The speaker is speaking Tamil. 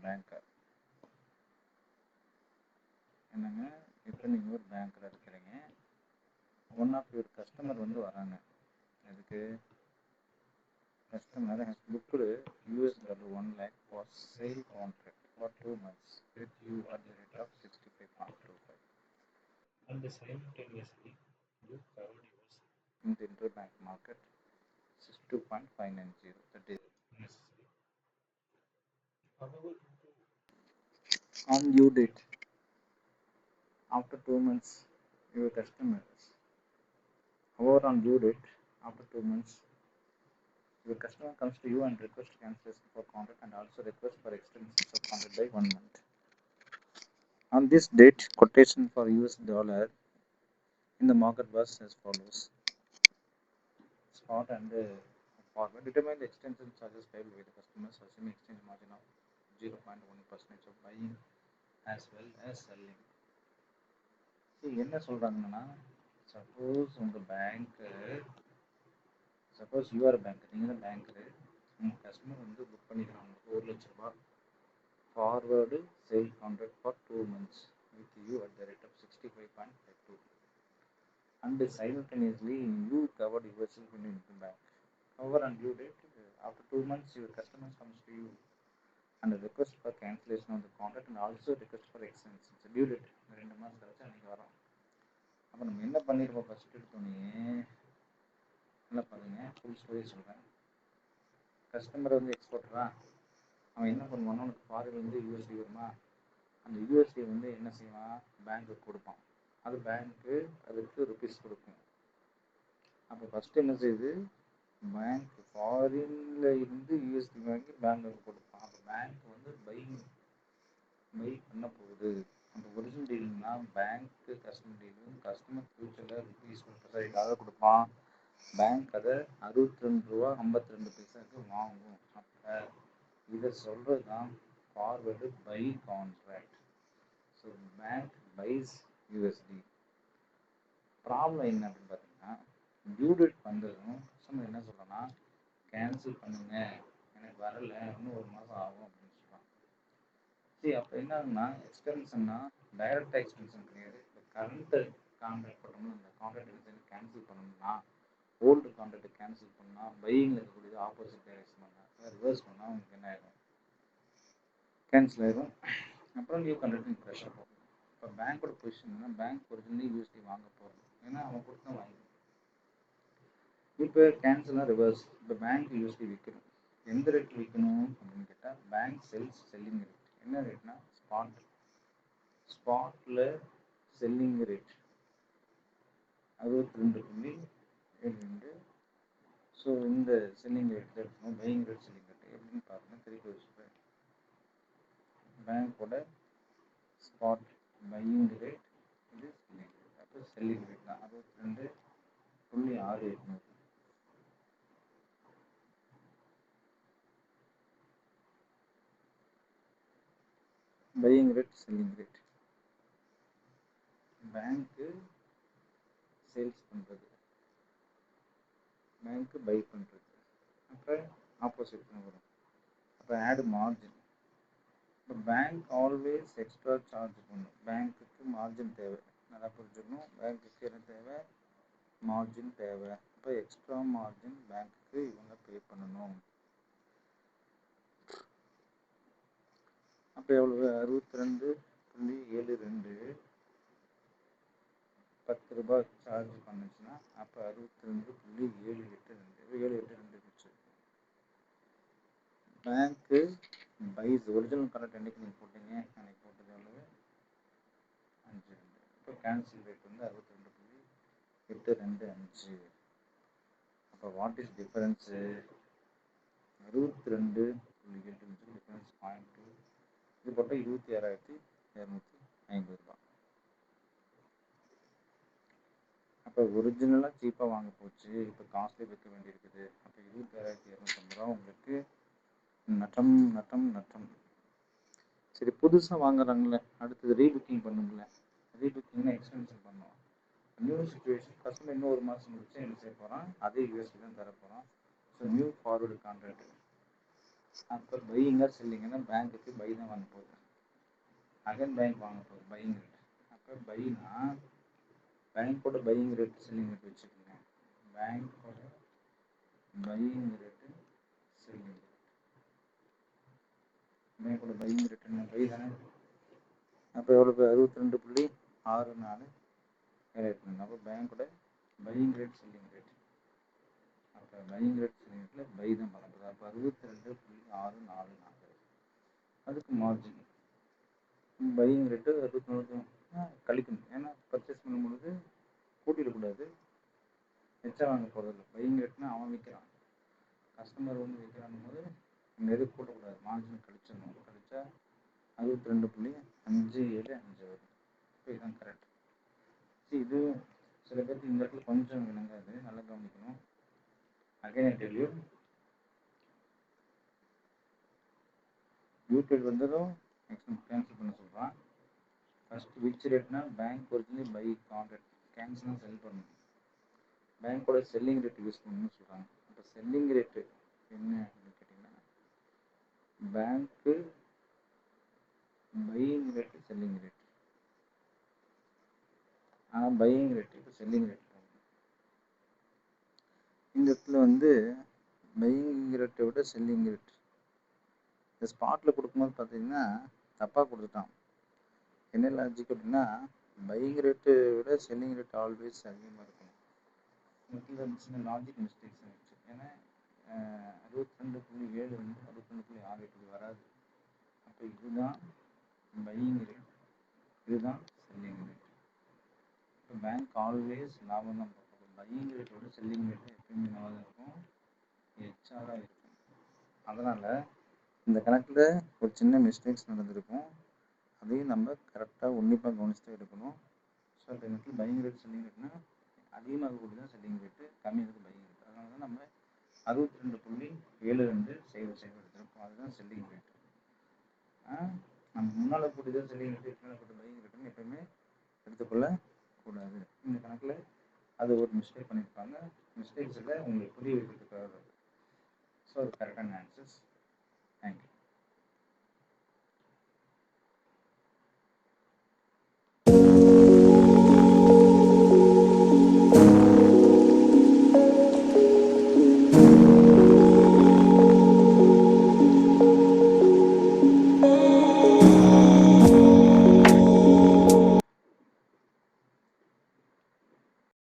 பேங்கர். என்னங்க, இப்போ நீங்கள் ஒரு பேங்க்கில் இருக்கிறீங்க. ஒன் ஆஃப் யுவர் கஸ்டமர் வந்து வராங்க. அதுக்கு customer has booked $1 lakh for sale contract for 2 months with you at the rate of 65.25. And simultaneously, you covered yourself In the interbank market, 62.590. That is necessary. However, on due date. After 2 months, your customers. However, on due date, after 2 months, your customer comes to you and requests cancellation for contract and also request for extension of contract by 1 month. On this date, quotation for US dollar in the market was as follows. Spot and forward. Determine the extension charges payable by the customers assuming exchange margin of 0.1% of buying as well as selling. See, என்ன சொல்றாங்கன்னா, சப்போஸ் உங்கள் பேங்க்கு, சப்போஸ் யூஆர் பேங்க், நீங்கள் தான் பேங்க்கு, உங்கள் கஸ்டமர் வந்து புக் பண்ணிக்கிறாங்க 1 லட்ச ரூபா forward sale contract for 2 months with you at the rate of 65.52. And simultaneously you covered yourself in the bank. However, on due date, after 2 months, your customer comes to you and request for cancellation of the contract and also request for extension. Due date 2 மாதம் கழிச்சு அன்றைக்கி வரோம். அப்போ நம்ம என்ன பண்ணியிருப்போம்? ஃபஸ்ட் எடுத்தோன்னே நல்லா பாருங்க, ஃபுல் ஸ்டோரி சொல்கிறேன். கஸ்டமர் வந்து எக்ஸ்போர்ட்டரா, அவன் என்ன பண்ணுவான்னா, உனக்கு ஃபாரின் வந்து யூஎஸ்டி வருமா, அந்த யூஎஸ்டி வந்து என்ன செய்வான், பேங்க்குக்கு கொடுப்பான். அது பேங்க்கு அதுக்கு ருபீஸ் கொடுக்கும். அப்போ ஃபஸ்ட்டு என்ன செய்யுது, பேங்க் ஃபாரின்ல இருந்து யூஎஸ்டி வாங்கி பேங்க்குக்கு கொடுப்பான். அப்போ பேங்க் வந்து பை பண்ண போகுது. அந்த ஒரிஜினல் டீலிங்னா பேங்க்கு கஸ்டமர் டீலிங். கஸ்டமர் ஃபியூச்சரில் ருபீஸ் 30 கொடுப்பான். பேங்க் அதை 62 ரூபா 52 பைசாவுக்கு வாங்கும். அப்போ இதை சொல்கிறது தான் forward buy contract. So bank buys USD. Problem என்ன அப்படின்னு பார்த்தீங்கன்னா, டியூ டேட் வந்ததும் கஸ்டமர் என்ன சொல்கிறேன்னா, கேன்சல் பண்ணுங்க, எனக்கு வரல, இன்னும் 1 மாதம் ஆகும் அப்படின்னு சொல்கிறான். சரி, அப்போ என்ன ஆகுதுன்னா, எக்ஸ்டென்ஷன்னா டைரக்டாக எக்ஸ்டென்ஷன் கிடையாது. இப்போ கரண்ட் கான்ட்ராக்ட் பண்ணணும், இந்த கான்ட்ராக்ட் எக்ஸ்டென்ஷன் கேன்சல் பண்ணணும்னா, ஓல்டு கான்ட்ராக்ட் கேன்சல் பண்ணால் பையிங்கில் இருக்கக்கூடியது ஆப்போசிட் டைரக்ஷன் பண்ணால் ரிவர்ஸ் பண்ணால் உங்களுக்கு என்ன ஆகிடும், கேன்சல் ஆகிடும். அப்புறம் நியூ கான்ட்ராக்ட் ப்ரெஷர் போகும். இப்போ பேங்க்கோட பொசிஷன்னா, பேங்க் ஒரிஜினலி யூஎஸ்டி வாங்க போகிறது, ஏன்னா அவன் கொடுத்தா வாங்கி. இப்போ கேன்சல்னா ரிவர்ஸ். இப்போ பேங்க் யூஎஸ்டி விற்கணும். எந்த ரேட் விற்கணும் அப்படின்னு கேட்டால், பேங்க் செல்லிங் ரேட். என்ன ரேட்னா ஸ்பாட்டில் செல்லிங் ரேட் 62.72. ஸோ இந்த செல்லிங் ரேட் தான் இருக்கணும். பையிங் ரேட் செல்லிங் ரேட் எப்படின்னு பார்த்தோன்னா திருப்பி வச்சுப்பேன். பேங்க்கோட ஸ்பாட் பையிங் ரேட், இது செல்லிங் ரேட். அப்போ செல்லிங் ரேட் தான் 62.68. Buying rate selling rate. பேங்க்கு சேல்ஸ் பண்ணுறது, பேங்க்கு பை பண்ணுறது. அப்போ ஆப்போசிட் வரும். அப்போ ஆட் மார்ஜின். இப்போ பேங்க் ஆல்வேஸ் எக்ஸ்ட்ரா சார்ஜ் பண்ணும். பேங்க்குக்கு மார்ஜின் தேவை, நல்லா புரிஞ்சுக்கணும். பேங்க்குக்கு என்ன தேவை, மார்ஜின் தேவை. இப்போ எக்ஸ்ட்ரா மார்ஜின் பேங்க்குக்கு இவங்க பே பண்ணணும். அப்போ எவ்வளவு, 62.72. 10 ரூபாய் சார்ஜ் பண்ணுச்சுன்னா அப்போ 62.782 பேங்க்கு பைஸ். ஒரிஜினல் கரண்ட் என்றைக்கு நீங்கள் போட்டீங்க, அன்றைக்கி போட்டது எவ்வளவு, 5. இப்போ கேன்சல் ரேட் வந்து 62.825. அப்போ வாட் இஸ் டிஃபரன்ஸு, 62.85 டிஃபரன்ஸ் 0.2. இது போட்டால் 26,250 ரூபா. அப்போ ஒரிஜினலாக சீப்பாக வாங்க போச்சு, இப்போ காஸ்ட்லி விற்க வேண்டியிருக்குது. அப்போ 26,250 ரூபா உங்களுக்கு நட்டம் நட்டம் நட்டம். சரி, புதுசாக வாங்குறாங்களே, அடுத்தது ரீபுக்கிங் பண்ணுங்களே. ரீபுக்கிங்னா எக்ஸ்டென்ஷன் பண்ணுவோம். நியூ சிச்சுவேஷன், கஸ்டமர் இன்னும் 1 மாதம் முடிச்சு என்ன செய்ய போகிறான், அதே யூஎஸ்டி தான் தர போகிறான். So new forward contract. அப்போ பையிங்கா செல்லிங்கன்னா பேங்க்குக்கு பை தான் வாங்க போகுது, அகைன் பேங்க் வாங்க போகுது பையிங் ரேட். அப்போ பைனா பேங்க்கோட பையிங் ரேட் செல்லிங் ரேட் வச்சுக்கோங்க. பேங்க்கோட பையிங் ரேட்டு செல்லிங் ரேட், பேங்க்கோட பையிங் ரேட் என்ன பை தானே. அப்போ எவ்வளோ 62.64 ரேட். அப்போ பேங்க்கோட பையிங் ரேட் செல்லிங் ரேட், அப்போ பையிங் ரேட் செல்லிங் ரேட்டில் பை தான் பண்ண போகுது. அப்போ 62.644. அதுக்கு மார்ஜின் பையிங் ரேட்டு 64 கழிக்கணும். ஏன்னா பர்ச்சேஸ் பண்ணும்பொழுது கூட்டிடக்கூடாது, எச்சா வாங்க போகிறது. பையிங் ரேட்னா அவன் விற்கிறான், கஸ்டமர் வந்து விற்கிறான் போது எது கூட்டக்கூடாது, மார்ஜின் கழிச்சிடணும். கழிச்சா 62.575 வரும். இப்போ இதுதான் கரெக்ட். இது சில பேருக்கு இந்த இடத்துல கொஞ்சம் விளங்காது, நல்லா கவனிக்கணும். Again I tell you, YouTube வந்ததும் நெக்ஸ்ட் கேன்சல் பண்ண சொல்கிறான். ஃபர்ஸ்ட் விச் ரேட்னா பேங்க் ஒரிஜினலி பை கான்ட்ராக்ட், கேன்சல்னா செல் பண்ணணும். பேங்க்கோட செல்லிங் ரேட் யூஸ் பண்ணணும்னு சொல்கிறாங்க. இப்போ செல்லிங் ரேட்டு என்ன அப்படின்னு கேட்டிங்கன்னா, பேங்க்கு பையிங் ரேட்டு செல்லிங் ரேட். ஆனால் பையிங் ரேட்டு இப்போ செல்லிங் ரேட். இந்த இடத்துல வந்து பையிங் ரேட்டை விட செல்லிங் ரேட் இந்த ஸ்பாட்டில் கொடுக்கும்போது பார்த்தீங்கன்னா தப்பாக கொடுத்துட்டான். என்ன லாஜிக் அப்படின்னா, பையிங் ரேட்டு விட செல்லிங் ரேட் ஆல்வேஸ் அதிகமாக இருக்கணும். இந்த சின்ன லாஜிக் மிஸ்டேக்ஸ் ஆகிடுச்சு. ஏன்னா 62.7 வந்து 62.68 வராது. அப்போ இதுதான் பையிங் ரேட், இதுதான் செல்லிங் ரேட். இப்போ பேங்க் ஆல்வேஸ் லாபம் தான் பார்க்கும். பையிங் ரேட்டோட செல்லிங் ரேட்டு எப்பயுமே நல்லா தான் இருக்கும், எச்சாக தான் இருக்கும். அதனால் இந்த கணக்கில் ஒரு சின்ன மிஸ்டேக்ஸ் நடந்திருக்கும், அதையும் நம்ம கரெக்டாக உன்னிப்பாக கவனிச்சு தான் எடுக்கணும். ஸோ இப்போ இந்த பையிங் ரேட் செல்லிங் ரேட்னா அதிகமாக கூடி தான் செல்லிங் ரேட்டு, கம்மியாக பையிங் ரேட். அதனால தான் நம்ம 62.72 சேவ் எடுத்துருப்போம். அதுதான் செல்லிங் ரேட்டு. நம்ம முன்னால் கூட்டி தான் செல்லிங் ரேட்டு, பின்னால் கூட்டி பையிங் ரேட்டுன்னு எப்பயுமே எடுத்துக்கொள்ள கூடாது. இந்த கணக்கில் அது ஒரு மிஸ்டேக் பண்ணியிருப்பாங்க. மிஸ்டேக்ஸில் உங்களுக்கு புரிய வைக்கிறதுக்காக. ஸோ அது கரெக்டான ஆன்சர்ஸ். தேங்க்யூ.